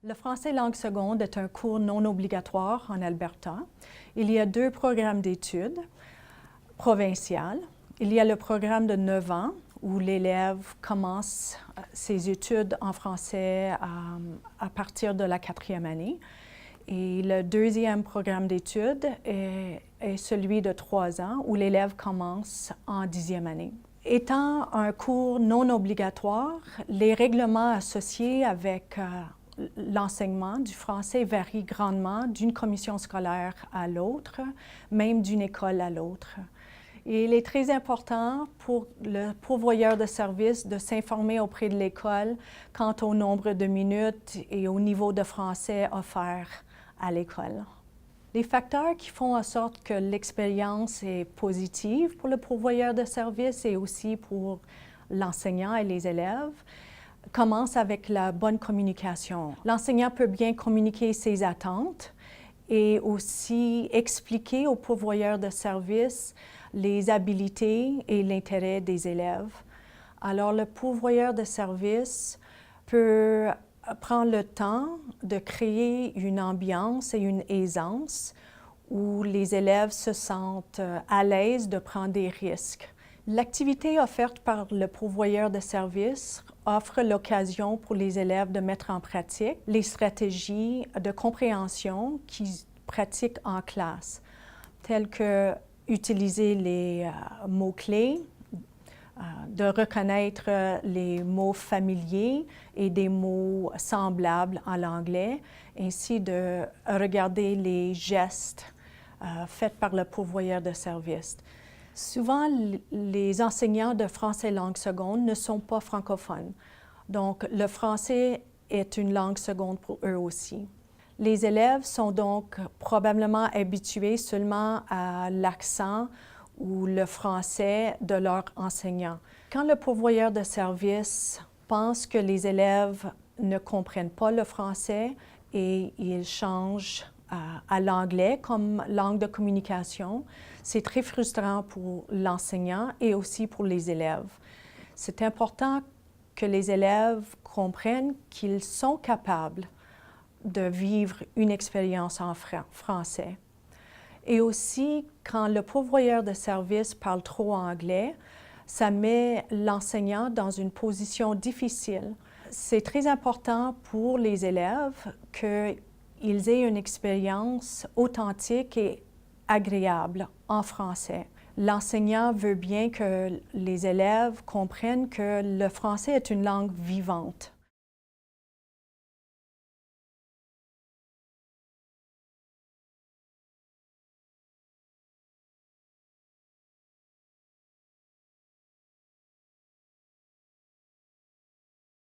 Le français langue seconde est un cours non obligatoire en Alberta. Il y a 2 programmes d'études provinciales. Il y a le programme de 9 ans où l'élève commence ses études en français à partir de la 4e année. Et le 2e programme d'études est celui de 3 ans où l'élève commence en 10e année. Étant un cours non obligatoire, les règlements associés avec l'enseignement du français varie grandement d'une commission scolaire à l'autre, même d'une école à l'autre. Et il est très important pour le pourvoyeur de services de s'informer auprès de l'école quant au nombre de minutes et au niveau de français offert à l'école. Les facteurs qui font en sorte que l'expérience est positive pour le pourvoyeur de services et aussi pour l'enseignant et les élèves commence avec la bonne communication. L'enseignant peut bien communiquer ses attentes et aussi expliquer au pourvoyeur de services les habiletés et l'intérêt des élèves. Alors, le pourvoyeur de services peut prendre le temps de créer une ambiance et une aisance où les élèves se sentent à l'aise de prendre des risques. L'activité offerte par le pourvoyeur de services offre l'occasion pour les élèves de mettre en pratique les stratégies de compréhension qu'ils pratiquent en classe, telles que utiliser les mots-clés, de reconnaître les mots familiers et des mots semblables en anglais, ainsi de regarder les gestes faits par le pourvoyeur de services. Souvent, les enseignants de français langue seconde ne sont pas francophones, donc le français est une langue seconde pour eux aussi. Les élèves sont donc probablement habitués seulement à l'accent ou le français de leur enseignant. Quand le pourvoyeur de service pense que les élèves ne comprennent pas le français et ils changent à l'anglais comme langue de communication, c'est très frustrant pour l'enseignant et aussi pour les élèves. C'est important que les élèves comprennent qu'ils sont capables de vivre une expérience en français. Et aussi, quand le pourvoyeur de service parle trop anglais, ça met l'enseignant dans une position difficile. C'est très important pour les élèves qu'ils aient une expérience authentique et agréable en français. L'enseignant veut bien que les élèves comprennent que le français est une langue vivante.